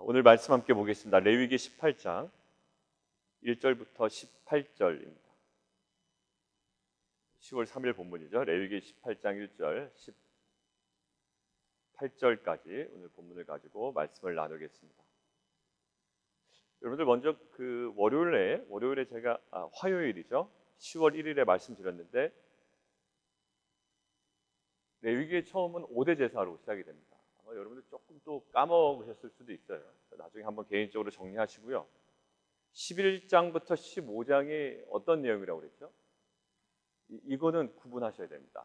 오늘 말씀 함께 보겠습니다. 레위기 18장 1절부터 18절입니다. 10월 3일 본문이죠. 레위기 18장 1절 18절까지 오늘 본문을 가지고 말씀을 나누겠습니다. 여러분들 먼저 월요일에 제가 화요일이죠. 10월 1일에 말씀드렸는데 레위기의 처음은 5대 제사로 시작이 됩니다. 아마 여러분들 조금 또 까먹으셨을 수도 있어요. 나중에 한번 개인적으로 정리하시고요. 11장부터 15장이 어떤 내용이라고 그랬죠? 이거는 구분하셔야 됩니다.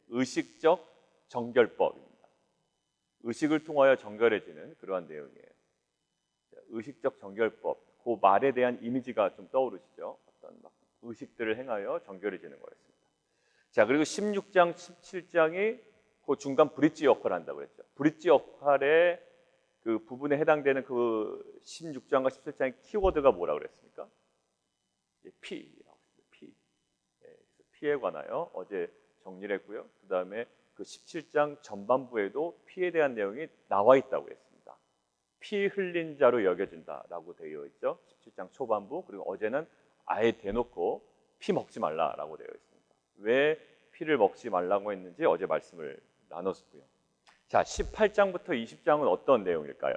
의식적 정결법입니다. 의식을 통하여 정결해지는 그러한 내용이에요. 의식적 정결법, 그 말에 대한 이미지가 좀 떠오르시죠? 어떤 의식들을 행하여 정결해지는 거였습니다. 자, 그리고 16장, 17장이 그 중간 브릿지 역할을 한다고 그랬죠. 브릿지 역할의 그 부분에 해당되는 그 16장과 17장의 키워드가 뭐라고 그랬습니까? 피라고 했어요. 피. 피에 관하여 어제 정리를 했고요. 그 다음에 그 17장 전반부에도 피에 대한 내용이 나와 있다고 했습니다. 피 흘린 자로 여겨진다라고 되어 있죠. 17장 초반부. 그리고 어제는 아예 대놓고 피 먹지 말라라고 되어 있습니다. 왜 피를 먹지 말라고 했는지 어제 말씀을 나눴고요. 자, 18장부터 20장은 어떤 내용일까요?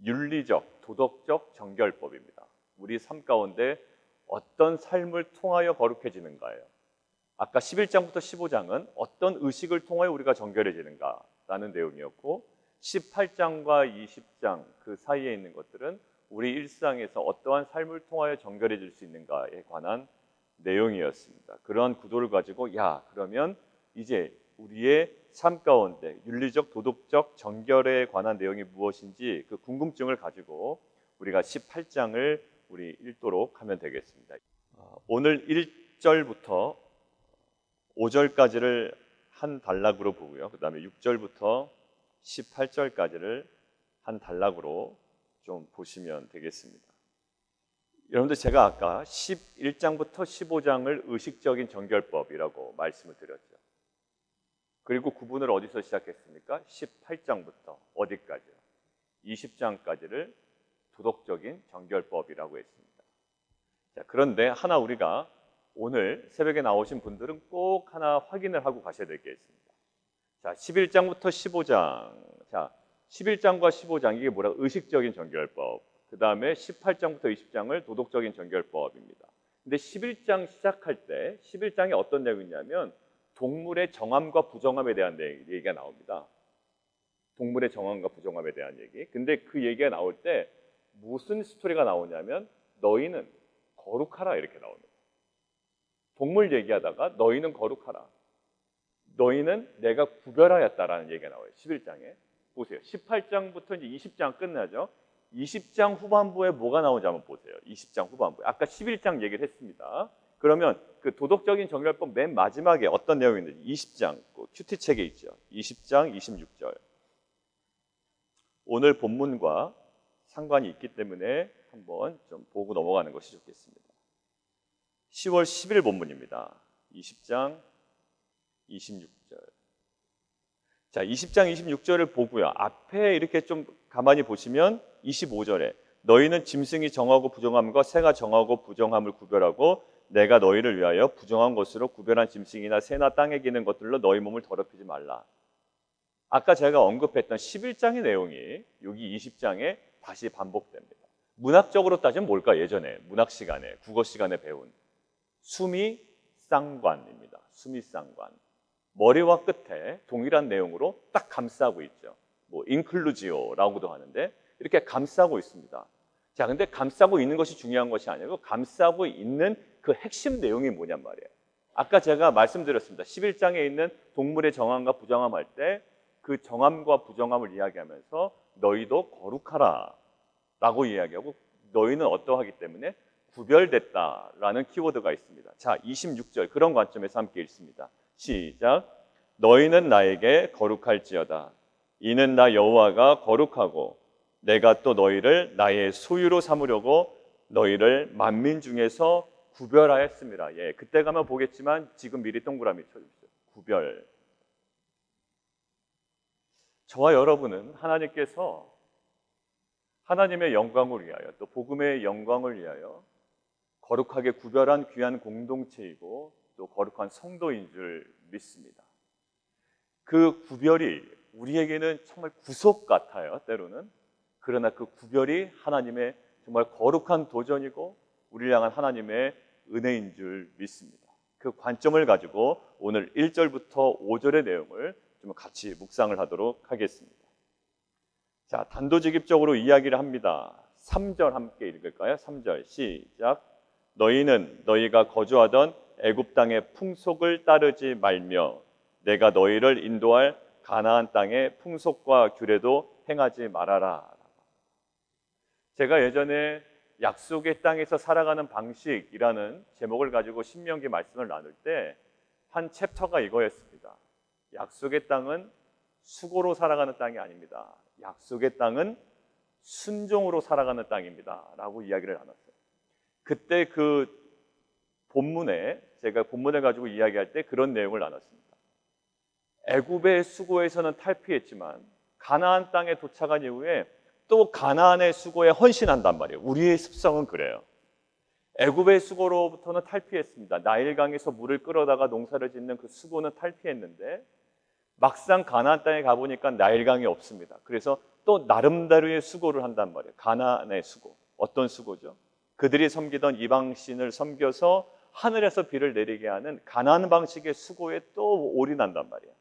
윤리적, 도덕적 정결법입니다. 우리 삶 가운데 어떤 삶을 통하여 거룩해지는가예요. 아까 11장부터 15장은 어떤 의식을 통하여 우리가 정결해지는가라는 내용이었고 18장과 20장 그 사이에 있는 것들은 우리 일상에서 어떠한 삶을 통하여 정결해질 수 있는가에 관한 내용이었습니다. 그런 구도를 가지고 그러면 이제 우리의 삶 가운데 윤리적, 도덕적 정결에 관한 내용이 무엇인지 그 궁금증을 가지고 우리가 18장을 우리 읽도록 하면 되겠습니다. 오늘 1절부터 5절까지를 한 단락으로 보고요. 그 다음에 6절부터 18절까지를 한 단락으로 좀 보시면 되겠습니다. 여러분들 제가 아까 11장부터 15장을 의식적인 정결법이라고 말씀을 드렸죠. 그리고 구분을 어디서 시작했습니까? 18장부터 어디까지요? 20장까지를 도덕적인 정결법이라고 했습니다. 자, 그런데 하나 우리가 오늘 새벽에 나오신 분들은 꼭 하나 확인을 하고 가셔야 될 게 있습니다. 자, 11장부터 15장. 자, 11장과 15장 이게 뭐라? 의식적인 정결법. 그 다음에 18장부터 20장을 도덕적인 정결법입니다. 근데 11장 시작할 때 11장에 어떤 내용이 있냐면 동물의 정함과 부정함에 대한 얘기가 나옵니다. 동물의 정함과 부정함에 대한 얘기. 근데 그 얘기가 나올 때 무슨 스토리가 나오냐면 너희는 거룩하라 이렇게 나옵니다. 동물 얘기하다가 너희는 거룩하라. 너희는 내가 구별하였다라는 얘기가 나와요. 11장에. 보세요. 18장부터 이제 20장 끝나죠. 20장 후반부에 뭐가 나오는지 한번 보세요. 20장 후반부에. 아까 11장 얘기를 했습니다. 그러면 그 도덕적인 정결법 맨 마지막에 어떤 내용이 있는지 20장 큐티책에 있죠. 20장 26절. 오늘 본문과 상관이 있기 때문에 한번 좀 보고 넘어가는 것이 좋겠습니다. 10월 10일 본문입니다. 20장 26절. 자, 20장 26절을 보고요. 앞에 이렇게 좀 가만히 보시면 25절에 너희는 짐승이 정하고 부정함과 새가 정하고 부정함을 구별하고 내가 너희를 위하여 부정한 것으로 구별한 짐승이나 새나 땅에 기는 것들로 너희 몸을 더럽히지 말라. 아까 제가 언급했던 11장의 내용이 여기 20장에 다시 반복됩니다. 문학적으로 따지면 뭘까? 예전에 문학 시간에 국어 시간에 배운 수미쌍관입니다. 수미쌍관. 머리와 끝에 동일한 내용으로 딱 감싸고 있죠. 뭐 인클루지오라고도 하는데 이렇게 감싸고 있습니다. 자, 근데 감싸고 있는 것이 중요한 것이 아니고 감싸고 있는 그 핵심 내용이 뭐냔 말이에요. 아까 제가 말씀드렸습니다. 11장에 있는 동물의 정함과 부정함 할 때 그 정함과 부정함을 이야기하면서 너희도 거룩하라 라고 이야기하고 너희는 어떠하기 때문에 구별됐다라는 키워드가 있습니다. 자, 26절 그런 관점에서 함께 읽습니다. 시작. 너희는 나에게 거룩할지어다. 이는 나 여호와가 거룩하고 내가 또 너희를 나의 소유로 삼으려고 너희를 만민 중에서 구별하였습니다. 예, 그때 가면 보겠지만 지금 미리 동그라미 쳐주십시오. 구별. 저와 여러분은 하나님께서 하나님의 영광을 위하여 또 복음의 영광을 위하여 거룩하게 구별한 귀한 공동체이고 또 거룩한 성도인 줄 믿습니다. 그 구별이 우리에게는 정말 구속 같아요, 때로는. 그러나 그 구별이 하나님의 정말 거룩한 도전이고 우리를 향한 하나님의 은혜인 줄 믿습니다. 그 관점을 가지고 오늘 1절부터 5절의 내용을 좀 같이 묵상을 하도록 하겠습니다. 자, 단도직입적으로 이야기를 합니다. 3절 함께 읽을까요? 3절 시작. 너희는 너희가 거주하던 애굽 땅의 풍속을 따르지 말며 내가 너희를 인도할 가나안 땅의 풍속과 규례도 행하지 말아라. 제가 예전에 약속의 땅에서 살아가는 방식이라는 제목을 가지고 신명기 말씀을 나눌 때 한 챕터가 이거였습니다. 약속의 땅은 수고로 살아가는 땅이 아닙니다. 약속의 땅은 순종으로 살아가는 땅입니다 라고 이야기를 나눴어요. 그때 그 본문에 제가 본문을 가지고 이야기할 때 그런 내용을 나눴습니다. 애굽의 수고에서는 탈피했지만 가나안 땅에 도착한 이후에 또 가나안의 수고에 헌신한단 말이에요. 우리의 습성은 그래요. 애굽의 수고로부터는 탈피했습니다. 나일강에서 물을 끌어다가 농사를 짓는 그 수고는 탈피했는데 막상 가나안 땅에 가보니까 나일강이 없습니다. 그래서 또 나름대로의 수고를 한단 말이에요. 가나안의 수고. 어떤 수고죠? 그들이 섬기던 이방신을 섬겨서 하늘에서 비를 내리게 하는 가나안 방식의 수고에 또 올인한단 말이에요.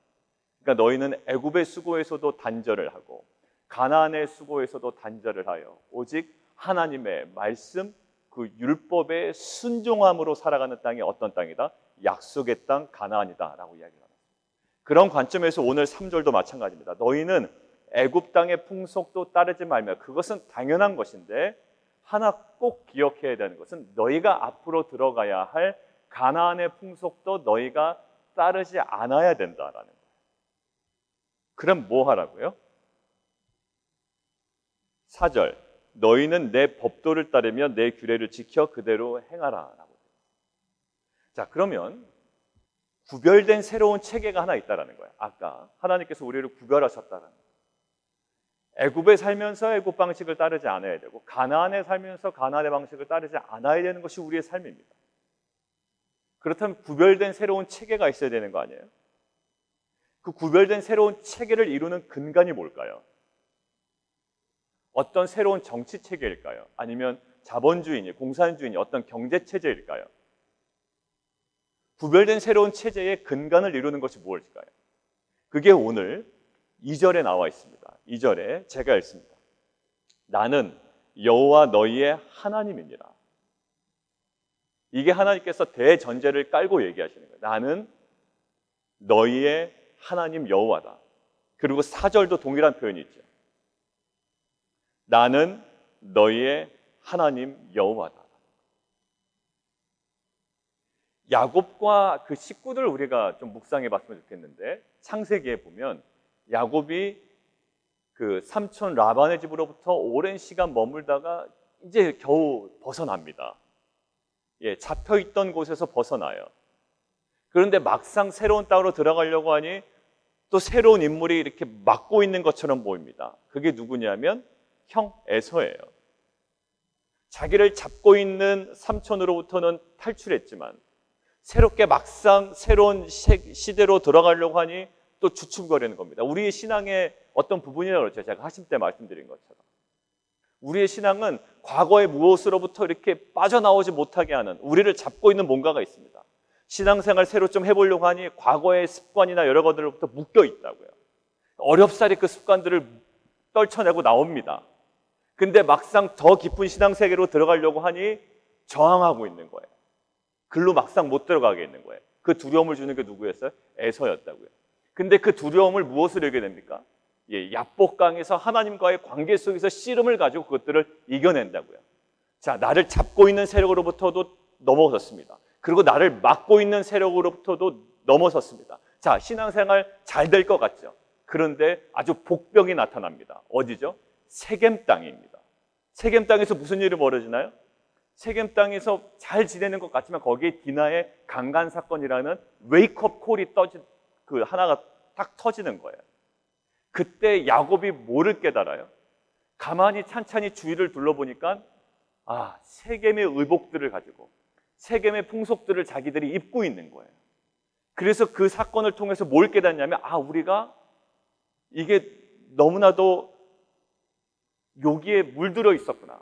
그러니까 너희는 애굽의 수고에서도 단절을 하고 가나안의 수고에서도 단절을 하여 오직 하나님의 말씀, 그 율법의 순종함으로 살아가는 땅이 어떤 땅이다? 약속의 땅 가나안이다 라고 이야기를 합니다. 그런 관점에서 오늘 3절도 마찬가지입니다. 너희는 애굽 땅의 풍속도 따르지 말며, 그것은 당연한 것인데 하나 꼭 기억해야 되는 것은 너희가 앞으로 들어가야 할 가나안의 풍속도 너희가 따르지 않아야 된다라는 거예요. 그럼 뭐 하라고요? 4절, 너희는 내 법도를 따르며 내 규례를 지켜 그대로 행하라 라고. 자, 그러면 구별된 새로운 체계가 하나 있다는 거예요. 아까 하나님께서 우리를 구별하셨다는 거예요. 애굽에 살면서 애굽 방식을 따르지 않아야 되고 가나안에 살면서 가나안의 방식을 따르지 않아야 되는 것이 우리의 삶입니다. 그렇다면 구별된 새로운 체계가 있어야 되는 거 아니에요? 그 구별된 새로운 체계를 이루는 근간이 뭘까요? 어떤 새로운 정치 체계일까요? 아니면 자본주의니 공산주의니 어떤 경제 체제일까요? 구별된 새로운 체제의 근간을 이루는 것이 무엇일까요? 그게 오늘 2절에 나와 있습니다. 2절에 제가 읽습니다. 나는 여호와 너희의 하나님이니라. 이게 하나님께서 대전제를 깔고 얘기하시는 거예요. 나는 너희의 하나님 여호와다. 그리고 4절도 동일한 표현이 있죠. 나는 너희의 하나님 여호와다. 야곱과 그 식구들을 우리가 좀 묵상해 봤으면 좋겠는데, 창세기에 보면 야곱이 그 삼촌 라반의 집으로부터 오랜 시간 머물다가 이제 겨우 벗어납니다. 예, 잡혀있던 곳에서 벗어나요. 그런데 막상 새로운 땅으로 들어가려고 하니 또 새로운 인물이 이렇게 막고 있는 것처럼 보입니다. 그게 누구냐면 형 에서예요. 자기를 잡고 있는 삼촌으로부터는 탈출했지만 새롭게 막상 새로운 시대로 들어가려고 하니 또 주춤거리는 겁니다. 우리의 신앙의 어떤 부분이라고 그렇죠. 제가 하심 때 말씀드린 것처럼 우리의 신앙은 과거의 무엇으로부터 이렇게 빠져나오지 못하게 하는, 우리를 잡고 있는 뭔가가 있습니다. 신앙생활 새로 좀 해보려고 하니 과거의 습관이나 여러 것들로부터 묶여 있다고요. 어렵사리 그 습관들을 떨쳐내고 나옵니다. 근데 막상 더 깊은 신앙세계로 들어가려고 하니 저항하고 있는 거예요. 글로 막상 못 들어가게 있는 거예요. 그 두려움을 주는 게 누구였어요? 에서였다고요. 근데 그 두려움을 무엇으로 이겨야 됩니까? 예, 야복강에서 하나님과의 관계 속에서 씨름을 가지고 그것들을 이겨낸다고요. 자, 나를 잡고 있는 세력으로부터도 넘어섰습니다. 그리고 나를 막고 있는 세력으로부터도 넘어섰습니다. 자, 신앙생활 잘 될 것 같죠? 그런데 아주 복병이 나타납니다. 어디죠? 세겜 땅입니다. 세겜 땅에서 무슨 일이 벌어지나요? 세겜 땅에서 잘 지내는 것 같지만 거기에 디나의 강간 사건이라는 웨이크업 콜이 하나가 딱 터지는 거예요. 그때 야곱이 뭐를 깨달아요? 가만히 찬찬히 주위를 둘러보니까 세겜의 의복들을 가지고 세겜의 풍속들을 자기들이 입고 있는 거예요. 그래서 그 사건을 통해서 뭘 깨닫냐면 우리가 이게 너무나도 여기에 물들어 있었구나.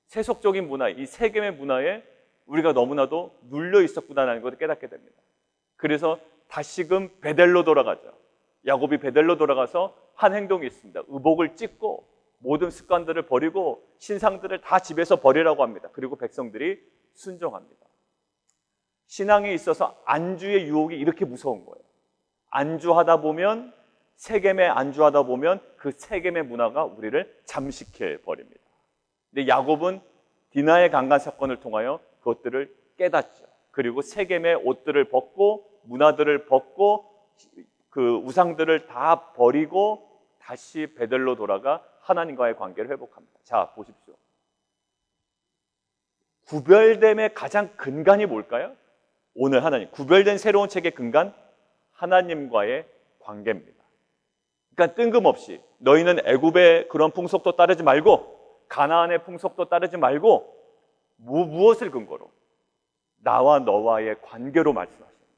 세속적인 문화, 이 세겜의 문화에 우리가 너무나도 눌려 있었구나라는 것을 깨닫게 됩니다. 그래서 다시금 베델로 돌아가죠. 야곱이 베델로 돌아가서 한 행동이 있습니다. 의복을 찢고 모든 습관들을 버리고 신상들을 다 집에서 버리라고 합니다. 그리고 백성들이 순종합니다. 신앙에 있어서 안주의 유혹이 이렇게 무서운 거예요. 안주하다 보면 세겜에 안주하다 보면 그 세겜의 문화가 우리를 잠식해 버립니다. 근데 야곱은 디나의 강간 사건을 통하여 그것들을 깨닫죠. 그리고 세겜의 옷들을 벗고 문화들을 벗고 그 우상들을 다 버리고 다시 베델로 돌아가 하나님과의 관계를 회복합니다. 자, 보십시오. 구별됨의 가장 근간이 뭘까요? 오늘 하나님, 구별된 새로운 책의 근간, 하나님과의 관계입니다. 그러니까 뜬금없이 너희는 애굽의 그런 풍속도 따르지 말고 가나안의 풍속도 따르지 말고 무엇을 근거로? 나와 너와의 관계로 말씀하시는 거예요.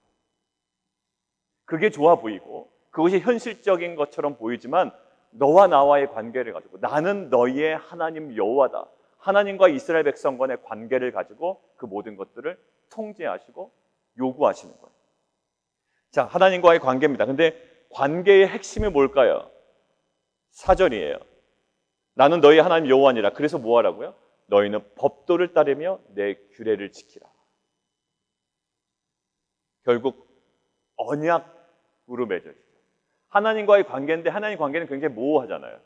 그게 좋아 보이고 그것이 현실적인 것처럼 보이지만 너와 나와의 관계를 가지고 나는 너희의 하나님 여호와다. 하나님과 이스라엘 백성 간의 관계를 가지고 그 모든 것들을 통제하시고 요구하시는 거예요. 자, 하나님과의 관계입니다. 근데 관계의 핵심이 뭘까요? 4절이에요. 나는 너희 하나님 여호와니라. 그래서 뭐 하라고요? 너희는 법도를 따르며 내 규례를 지키라. 결국 언약으로 맺어지죠. 하나님과의 관계인데 하나님 관계는 굉장히 모호하잖아요.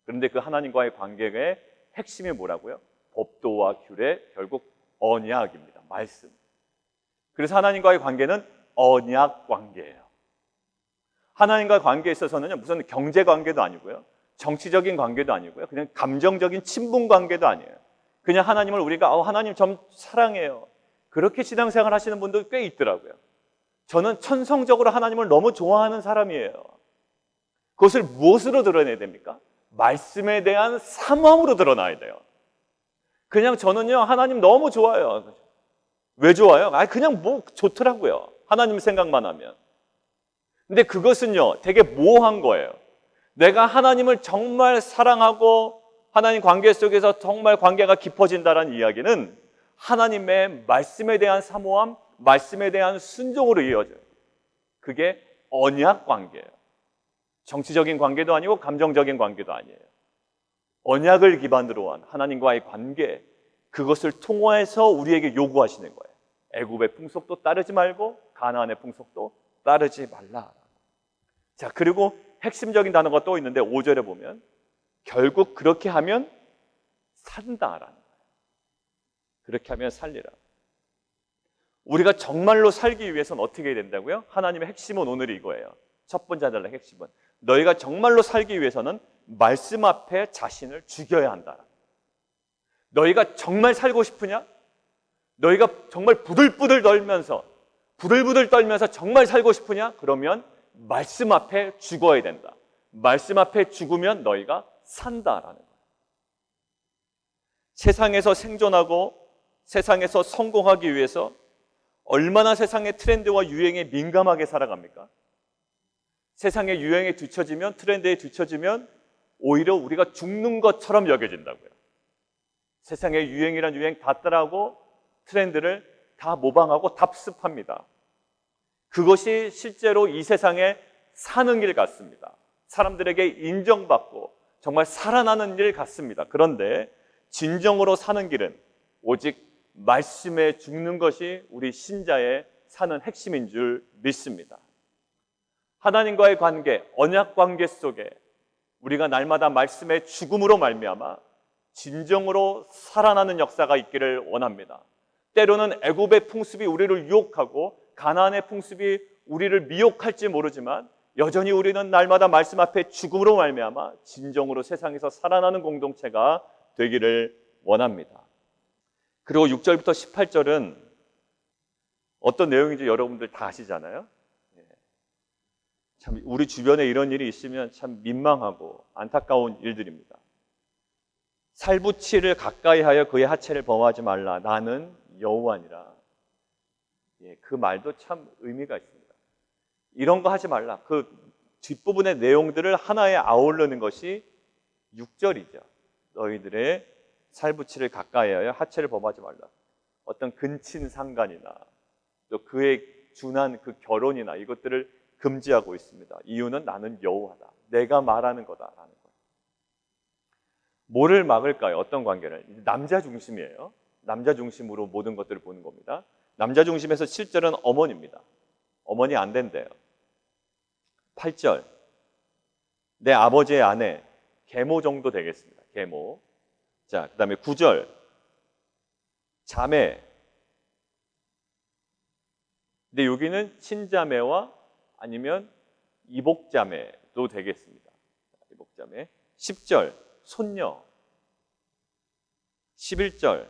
그런데 그 하나님과의 관계의 핵심이 뭐라고요? 법도와 규례, 결국 언약입니다. 말씀. 그래서 하나님과의 관계는 언약 관계예요. 하나님과의 관계에 있어서는 무슨 경제 관계도 아니고요. 정치적인 관계도 아니고요. 그냥 감정적인 친분 관계도 아니에요. 그냥 하나님을 우리가 하나님 좀 사랑해요. 그렇게 신앙생활 하시는 분도 꽤 있더라고요. 저는 천성적으로 하나님을 너무 좋아하는 사람이에요. 그것을 무엇으로 드러내야 됩니까? 말씀에 대한 사모함으로 드러나야 돼요. 그냥 저는요 하나님 너무 좋아요. 왜 좋아요? 그냥 뭐 좋더라고요. 하나님 생각만 하면. 근데 그것은요 되게 모호한 거예요. 내가 하나님을 정말 사랑하고 하나님 관계 속에서 정말 관계가 깊어진다는 이야기는 하나님의 말씀에 대한 사모함, 말씀에 대한 순종으로 이어져요. 그게 언약 관계예요. 정치적인 관계도 아니고 감정적인 관계도 아니에요. 언약을 기반으로 한 하나님과의 관계, 그것을 통해서 우리에게 요구하시는 거예요. 애굽의 풍속도 따르지 말고 가나안의 풍속도 따르지 말라. 자, 그리고 핵심적인 단어가 또 있는데 5절에 보면 결국 그렇게 하면 산다라는 거예요. 그렇게 하면 살리라. 우리가 정말로 살기 위해서는 어떻게 해야 된다고요? 하나님의 핵심은 오늘 이거예요. 첫 번째 달라 핵심은 너희가 정말로 살기 위해서는 말씀 앞에 자신을 죽여야 한다. 너희가 정말 살고 싶으냐? 너희가 정말 부들부들 떨면서 정말 살고 싶으냐? 그러면 말씀 앞에 죽어야 된다. 말씀 앞에 죽으면 너희가 산다라는 거예요. 세상에서 생존하고 세상에서 성공하기 위해서 얼마나 세상의 트렌드와 유행에 민감하게 살아갑니까? 세상의 유행에 뒤처지면, 트렌드에 뒤처지면 오히려 우리가 죽는 것처럼 여겨진다고요. 세상의 유행이란 유행 다 따라하고 트렌드를 다 모방하고 답습합니다. 그것이 실제로 이 세상에 사는 길 같습니다. 사람들에게 인정받고 정말 살아나는 일 같습니다. 그런데 진정으로 사는 길은 오직 말씀에 죽는 것이 우리 신자의 사는 핵심인 줄 믿습니다. 하나님과의 관계, 언약 관계 속에 우리가 날마다 말씀의 죽음으로 말미암아 진정으로 살아나는 역사가 있기를 원합니다. 때로는 애굽의 풍습이 우리를 유혹하고 가나안의 풍습이 우리를 미혹할지 모르지만 여전히 우리는 날마다 말씀 앞에 죽음으로 말미암아 진정으로 세상에서 살아나는 공동체가 되기를 원합니다. 그리고 6절부터 18절은 어떤 내용인지 여러분들 다 아시잖아요. 참 우리 주변에 이런 일이 있으면 참 민망하고 안타까운 일들입니다. 살부치를 가까이 하여 그의 하체를 범하지 말라. 나는 여호와니라. 예, 그 말도 참 의미가 있습니다. 이런 거 하지 말라. 그 뒷부분의 내용들을 하나에 아우르는 것이 6절이죠. 너희들의 살부치를 가까이 하여 하체를 범하지 말라. 어떤 근친 상간이나 또 그의 준한 그 결혼이나 이것들을 금지하고 있습니다. 이유는 나는 여호와다. 내가 말하는 거다라는 거예요. 뭐를 막을까요? 어떤 관계를? 남자 중심이에요. 남자 중심으로 모든 것들을 보는 겁니다. 남자 중심에서 7절은 어머니입니다. 어머니 안 된대요. 8절 내 아버지의 아내 계모 정도 되겠습니다. 계모. 자, 그 다음에 9절 자매. 근데 여기는 친자매와 아니면 이복자매도 되겠습니다. 이복자매. 10절 손녀. 11절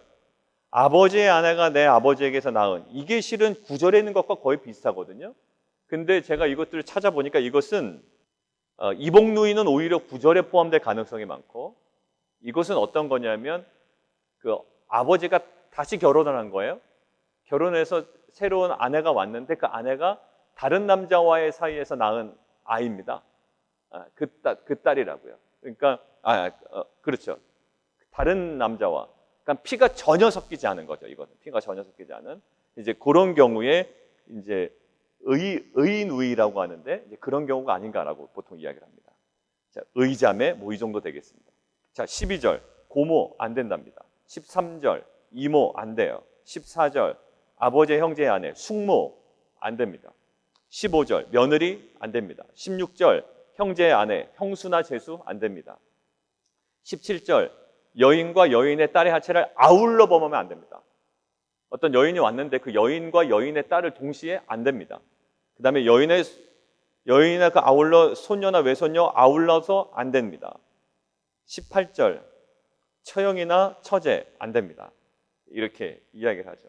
아버지의 아내가 내 아버지에게서 낳은. 이게 실은 9절에 있는 것과 거의 비슷하거든요. 근데 제가 이것들을 찾아보니까 이것은 이복 누이는 오히려 9절에 포함될 가능성이 많고, 이것은 어떤 거냐면 그 아버지가 다시 결혼을 한 거예요. 결혼해서 새로운 아내가 왔는데 그 아내가 다른 남자와의 사이에서 낳은 아이입니다. 그 딸이라고요. 그러니까 그렇죠. 다른 남자와, 그러니까 피가 전혀 섞이지 않은 거죠. 이거는 피가 전혀 섞이지 않은 이제 그런 경우에 이제 의누이라고 하는데 이제 그런 경우가 아닌가라고 보통 이야기를 합니다. 자, 의자매 뭐 이 정도 되겠습니다. 자, 12절 고모 안 된답니다. 13절 이모 안 돼요. 14절 아버지의 형제의 아내 숙모 안 됩니다. 15절 며느리 안 됩니다. 16절 형제의 아내 형수나 제수 안 됩니다. 17절 여인과 여인의 딸의 하체를 아울러 범하면 안 됩니다. 어떤 여인이 왔는데 그 여인과 여인의 딸을 동시에 안 됩니다. 그 다음에 여인의 그 아울러 손녀나 외손녀 아울러서 안 됩니다. 18절 처형이나 처제 안 됩니다. 이렇게 이야기를 하죠.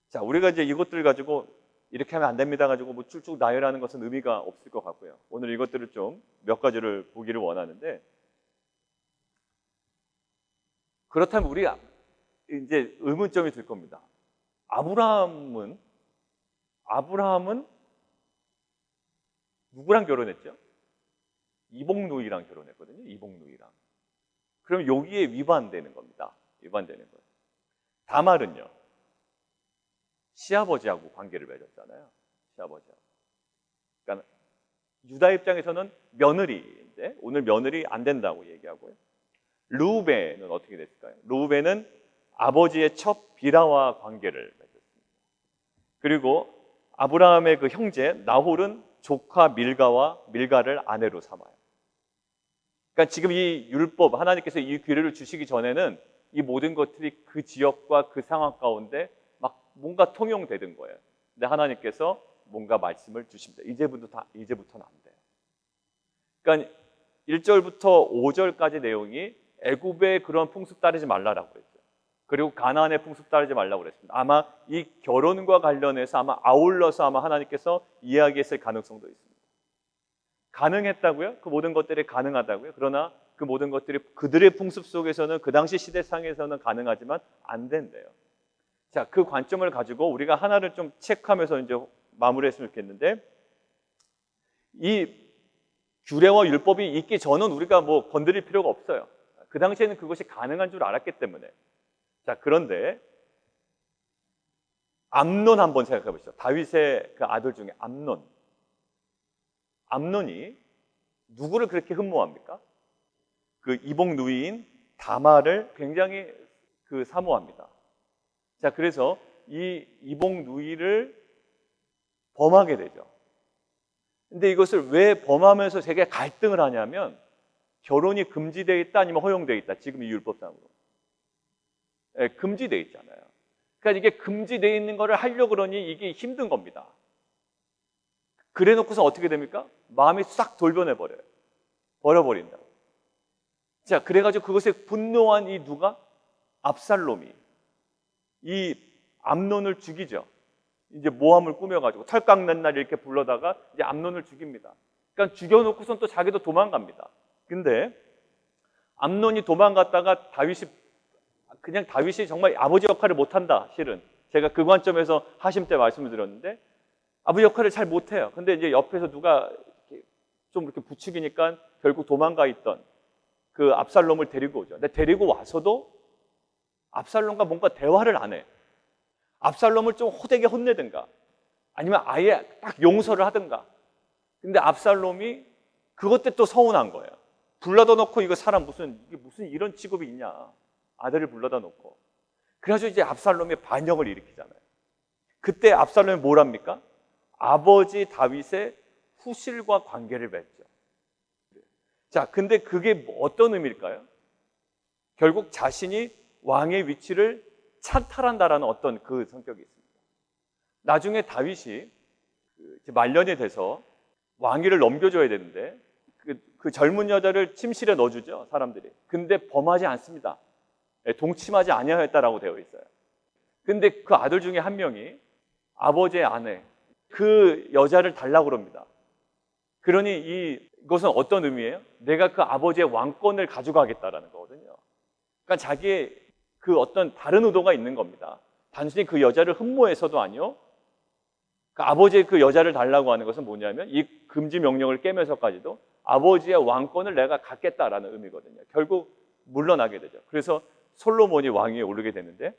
자, 우리가 이제 이것들 가지고 이렇게 하면 안 됩니다 가지고 뭐 쭉쭉 나열하는 것은 의미가 없을 것 같고요. 오늘 이것들을 좀 몇 가지를 보기를 원하는데, 그렇다면 우리 이제 의문점이 들 겁니다. 아브라함은 누구랑 결혼했죠? 이복누이랑 결혼했거든요. 이복누이랑. 그럼 여기에 위반되는 겁니다. 위반되는 거예요. 다말은요. 시아버지하고 관계를 맺었잖아요. 시아버지하고. 그러니까 유다 입장에서는 며느리인데 오늘 며느리 안 된다고 얘기하고요. 르우벤은 어떻게 됐을까요? 르우벤은 아버지의 첩 비라와 관계를 맺었습니다. 그리고 아브라함의 그 형제 나홀은 조카 밀가를 아내로 삼아요. 그러니까 지금 이 율법, 하나님께서 이 규례를 주시기 전에는 이 모든 것들이 그 지역과 그 상황 가운데 막 뭔가 통용되던 거예요. 근데 하나님께서 뭔가 말씀을 주십니다. 이제부터는 안 돼요. 그러니까 1절부터 5절까지 내용이 애굽의 그런 풍습 따르지 말라라고 그랬죠. 그리고 가나안의 풍습 따르지 말라고 그랬습니다. 아마 이 결혼과 관련해서 아마 아울러서 아마 하나님께서 이야기했을 가능성도 있습니다. 가능했다고요? 그 모든 것들이 가능하다고요? 그러나 그 모든 것들이 그들의 풍습 속에서는 그 당시 시대상에서는 가능하지만 안 된대요. 자, 그 관점을 가지고 우리가 하나를 좀 체크하면서 이제 마무리했으면 좋겠는데, 이 규례와 율법이 있기 전은 우리가 뭐 건드릴 필요가 없어요. 그 당시에는 그것이 가능한 줄 알았기 때문에. 자, 그런데 암논 한번 생각해 보시죠. 다윗의 그 아들 중에 암논이 누구를 그렇게 흠모합니까? 그 이복 누이인 다말을 굉장히 그 사모합니다. 자, 그래서 이 이복 누이를 범하게 되죠. 근데 이것을 왜 범하면서 되게 갈등을 하냐면, 결혼이 금지되어 있다 아니면 허용되어 있다. 지금 이 율법상으로. 네, 금지되어 있잖아요. 그러니까 이게 금지되어 있는 거를 하려고 그러니 이게 힘든 겁니다. 그래 놓고서 어떻게 됩니까? 마음이 싹 돌변해버려요. 버려버린다고. 자, 그래가지고 그것에 분노한 이 누가? 압살롬이 이 암논을 죽이죠. 이제 모함을 꾸며가지고 털 깎는 날 이렇게 불러다가 이제 암논을 죽입니다. 그러니까 죽여놓고선 또 자기도 도망갑니다. 근데 암논이 도망갔다가 다윗이 정말 아버지 역할을 못한다. 실은 제가 그 관점에서 하심 때 말씀을 드렸는데 아버지 역할을 잘 못해요. 근데 이제 옆에서 누가 좀 이렇게 부추기니까 결국 도망가 있던 그 압살롬을 데리고 오죠. 근데 데리고 와서도 압살롬과 뭔가 대화를 안 해. 압살롬을 좀 호되게 혼내든가 아니면 아예 딱 용서를 하든가. 근데 압살롬이 그것 때 또 서운한 거예요. 불러다 놓고 이거 사람 무슨 이런 직업이 있냐. 아들을 불러다 놓고. 그래가지고 이제 압살롬이 반역을 일으키잖아요. 그때 압살롬이 뭘 합니까? 아버지 다윗의 후실과 관계를 맺죠. 자, 근데 그게 어떤 의미일까요? 결국 자신이 왕의 위치를 찬탈한다라는 어떤 그 성격이 있습니다. 나중에 다윗이 말년이 돼서 왕위를 넘겨줘야 되는데 그 젊은 여자를 침실에 넣어주죠, 사람들이. 근데 범하지 않습니다. 동침하지 아니하였다라고 되어 있어요. 근데 그 아들 중에 한 명이 아버지의 아내, 그 여자를 달라고 그럽니다. 그러니 이것은 어떤 의미예요? 내가 그 아버지의 왕권을 가져가겠다라는 거거든요. 그러니까 자기의 그 어떤 다른 의도가 있는 겁니다. 단순히 그 여자를 흠모해서도 아니요. 그 아버지의 그 여자를 달라고 하는 것은 뭐냐면 이 금지 명령을 깨면서까지도 아버지의 왕권을 내가 갖겠다라는 의미거든요. 결국 물러나게 되죠. 그래서 솔로몬이 왕위에 오르게 되는데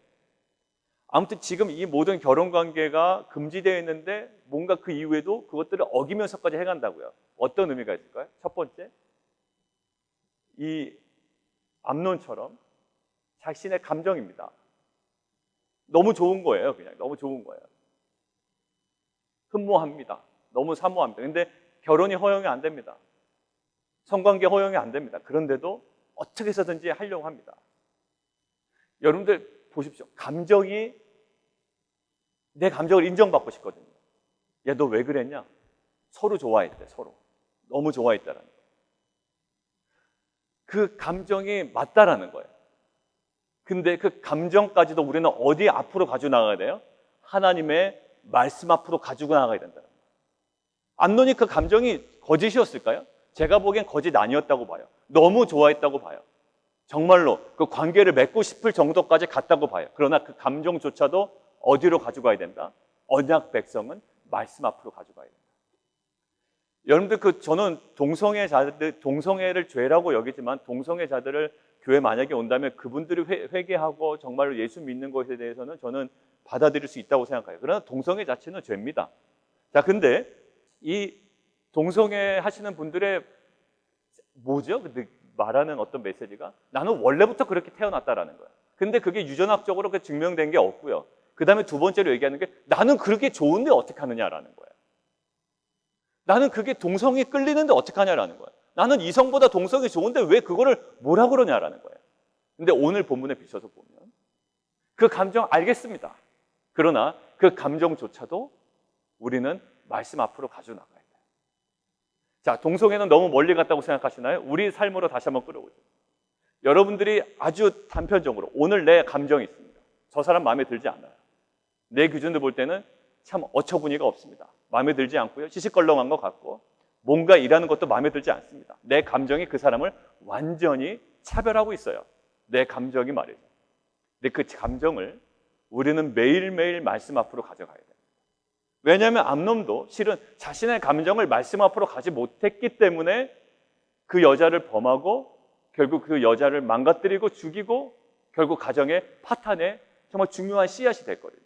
아무튼 지금 이 모든 결혼 관계가 금지되어 있는데 뭔가 그 이후에도 그것들을 어기면서까지 해간다고요. 어떤 의미가 있을까요? 첫 번째, 이 암논처럼 자신의 감정입니다. 너무 좋은 거예요. 그냥 너무 좋은 거예요. 흠모합니다. 너무 사모합니다. 근데 결혼이 허용이 안 됩니다. 성관계 허용이 안 됩니다. 그런데도 어떻게 해서든지 하려고 합니다. 여러분들 보십시오. 내 감정을 인정받고 싶거든요. 야, 너 왜 그랬냐? 서로 좋아했대, 서로. 너무 좋아했다라는 거예요. 그 감정이 맞다라는 거예요. 근데 그 감정까지도 우리는 어디 앞으로 가지고 나가야 돼요? 하나님의 말씀 앞으로 가지고 나가야 된다는 거예요. 암논이 그 감정이 거짓이었을까요? 제가 보기엔 거짓 아니었다고 봐요. 너무 좋아했다고 봐요. 정말로 그 관계를 맺고 싶을 정도까지 갔다고 봐요. 그러나 그 감정조차도 어디로 가져가야 된다? 언약 백성은 말씀 앞으로 가져가야 된다. 여러분들 저는 동성애를 죄라고 여기지만 동성애자들을 교회 만약에 온다면 그분들이 회개하고 정말로 예수 믿는 것에 대해서는 저는 받아들일 수 있다고 생각해요. 그러나 동성애 자체는 죄입니다. 자, 근데 이 동성애 하시는 분들의 뭐죠? 근데 말하는 어떤 메시지가 나는 원래부터 그렇게 태어났다라는 거예요. 근데 그게 유전학적으로 증명된 게 없고요. 그 다음에 두 번째로 얘기하는 게 나는 그렇게 좋은데 어떻게 하느냐라는 거예요. 나는 그게 동성이 끌리는데 어떻게 하냐라는 거예요. 나는 이성보다 동성이 좋은데 왜 그거를 뭐라 그러냐라는 거예요. 근데 오늘 본문에 비춰서 보면 그 감정 알겠습니다. 그러나 그 감정조차도 우리는 말씀 앞으로 가져 나가야 돼요. 자, 동성애는 너무 멀리 갔다고 생각하시나요? 우리 삶으로 다시 한번 끌어오죠. 여러분들이 아주 단편적으로 오늘 내 감정이 있습니다. 저 사람 마음에 들지 않아요. 내 기준으로 볼 때는 참 어처구니가 없습니다. 마음에 들지 않고요. 시시껄렁한 것 같고 뭔가 일하는 것도 마음에 들지 않습니다. 내 감정이 그 사람을 완전히 차별하고 있어요. 내 감정이 말이죠. 근데 그 감정을 우리는 매일매일 말씀 앞으로 가져가야 됩니다. 왜냐하면 암논도 실은 자신의 감정을 말씀 앞으로 가지 못했기 때문에 그 여자를 범하고 결국 그 여자를 망가뜨리고 죽이고 결국 가정의 파탄에 정말 중요한 씨앗이 됐거든요.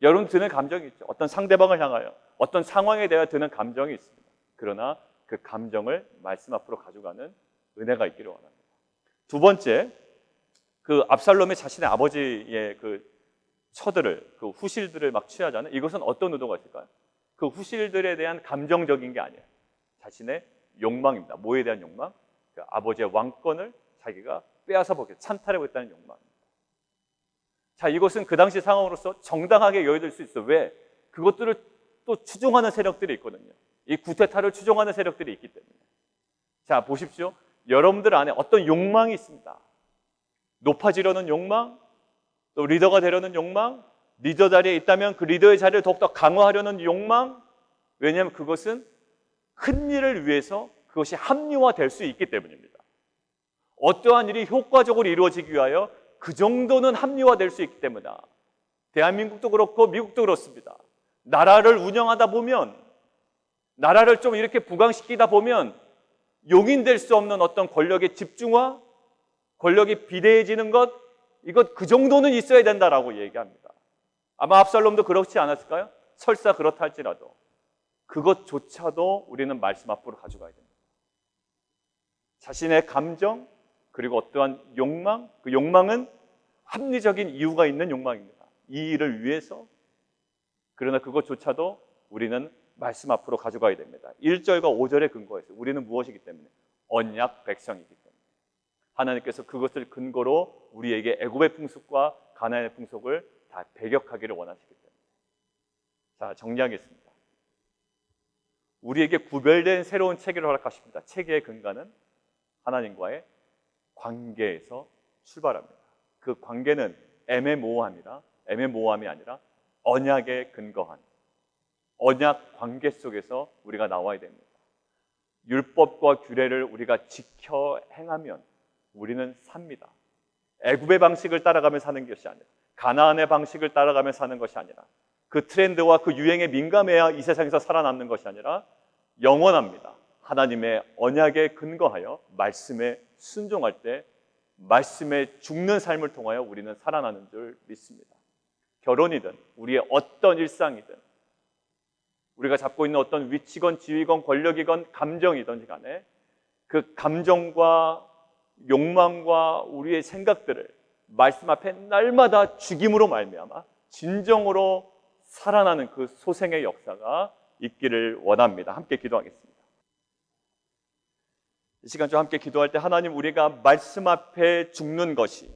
여러분 드는 감정이 있죠. 어떤 상대방을 향하여 어떤 상황에 대해 드는 감정이 있습니다. 그러나 그 감정을 말씀 앞으로 가져가는 은혜가 있기를 원합니다. 두 번째, 그 압살롬이 자신의 아버지의 그 처들을, 그 후실들을 막 취하잖아요. 이것은 어떤 의도가 있을까요? 그 후실들에 대한 감정적인 게 아니에요. 자신의 욕망입니다. 뭐에 대한 욕망? 그 아버지의 왕권을 자기가 빼앗아 보겠다, 찬탈해 보겠다는 욕망입니다. 자, 이것은 그 당시 상황으로서 정당하게 여겨질 수 있어요. 왜? 그것들을 또 추종하는 세력들이 있거든요. 이 구테타를 추종하는 세력들이 있기 때문에. 자, 보십시오. 여러분들 안에 어떤 욕망이 있습니다. 높아지려는 욕망, 또 리더가 되려는 욕망, 리더 자리에 있다면 그 리더의 자리를 더욱더 강화하려는 욕망, 왜냐하면 그것은 큰 일을 위해서 그것이 합리화될 수 있기 때문입니다. 어떠한 일이 효과적으로 이루어지기 위하여 그 정도는 합리화될 수 있기 때문이다. 대한민국도 그렇고 미국도 그렇습니다. 나라를 운영하다 보면, 나라를 좀 이렇게 부강시키다 보면 용인될 수 없는 어떤 권력의 집중화, 권력이 비대해지는 것, 이것 그 정도는 있어야 된다라고 얘기합니다. 아마 압살롬도 그렇지 않았을까요? 설사 그렇다 할지라도 그것조차도 우리는 말씀 앞으로 가져가야 됩니다. 자신의 감정, 그리고 어떠한 욕망, 그 욕망은 합리적인 이유가 있는 욕망입니다. 이 일을 위해서. 그러나 그것조차도 우리는 말씀 앞으로 가져가야 됩니다. 1절과 5절의 근거에서 우리는 무엇이기 때문에? 언약 백성이기 때문에. 하나님께서 그것을 근거로 우리에게 애굽의 풍속과 가나안의 풍속을 다 배격하기를 원하시기 때문에. 자, 정리하겠습니다. 우리에게 구별된 새로운 체계를 허락하십니다. 체계의 근간은 하나님과의 관계에서 출발합니다. 그 관계는 애매모호함이 아니라 언약에 근거한 언약 관계 속에서 우리가 나와야 됩니다. 율법과 규례를 우리가 지켜 행하면 우리는 삽니다. 애굽의 방식을 따라가며 사는 것이 아니라, 가나안의 방식을 따라가며 사는 것이 아니라, 그 트렌드와 그 유행에 민감해야 이 세상에서 살아남는 것이 아니라 영원합니다. 하나님의 언약에 근거하여 말씀에 순종할 때 말씀에 죽는 삶을 통하여 우리는 살아나는 줄 믿습니다. 결혼이든 우리의 어떤 일상이든 우리가 잡고 있는 어떤 위치건 지위건 권력이건 감정이든지 간에 그 감정과 욕망과 우리의 생각들을 말씀 앞에 날마다 죽임으로 말미암아 진정으로 살아나는 그 소생의 역사가 있기를 원합니다. 함께 기도하겠습니다. 이 시간 좀 함께 기도할 때 하나님, 우리가 말씀 앞에 죽는 것이,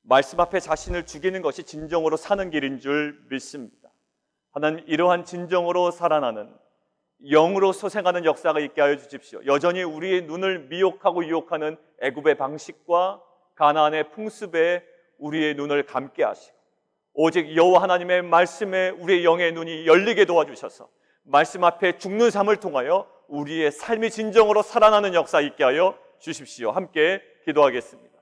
말씀 앞에 자신을 죽이는 것이 진정으로 사는 길인 줄 믿습니다. 하나님, 이러한 진정으로 살아나는 영으로 소생하는 역사가 있게 하여 주십시오. 여전히 우리의 눈을 미혹하고 유혹하는 애굽의 방식과 가나안의 풍습에 우리의 눈을 감게 하시고 오직 여호와 하나님의 말씀에 우리의 영의 눈이 열리게 도와주셔서 말씀 앞에 죽는 삶을 통하여 우리의 삶이 진정으로 살아나는 역사 있게 하여 주십시오. 함께 기도하겠습니다.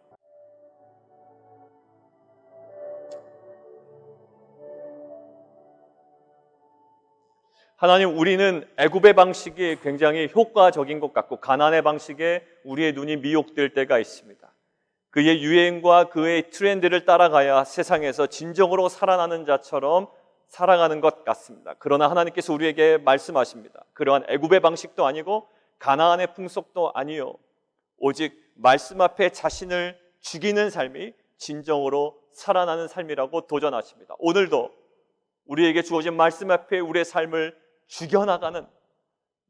하나님, 우리는 애굽의 방식이 굉장히 효과적인 것 같고 가나안의 방식에 우리의 눈이 미혹될 때가 있습니다. 그의 유행과 그의 트렌드를 따라가야 세상에서 진정으로 살아나는 자처럼 살아가는 것 같습니다. 그러나 하나님께서 우리에게 말씀하십니다. 그러한 애굽의 방식도 아니고 가나안의 풍속도 아니요, 오직 말씀 앞에 자신을 죽이는 삶이 진정으로 살아나는 삶이라고 도전하십니다. 오늘도 우리에게 주어진 말씀 앞에 우리의 삶을 죽여나가는,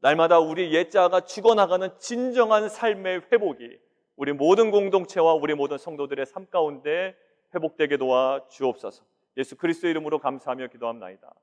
날마다 우리 옛자가 죽어나가는 진정한 삶의 회복이 우리 모든 공동체와 우리 모든 성도들의 삶 가운데 회복되게 도와 주옵소서. 예수 그리스도의 이름으로 감사하며 기도합나이다.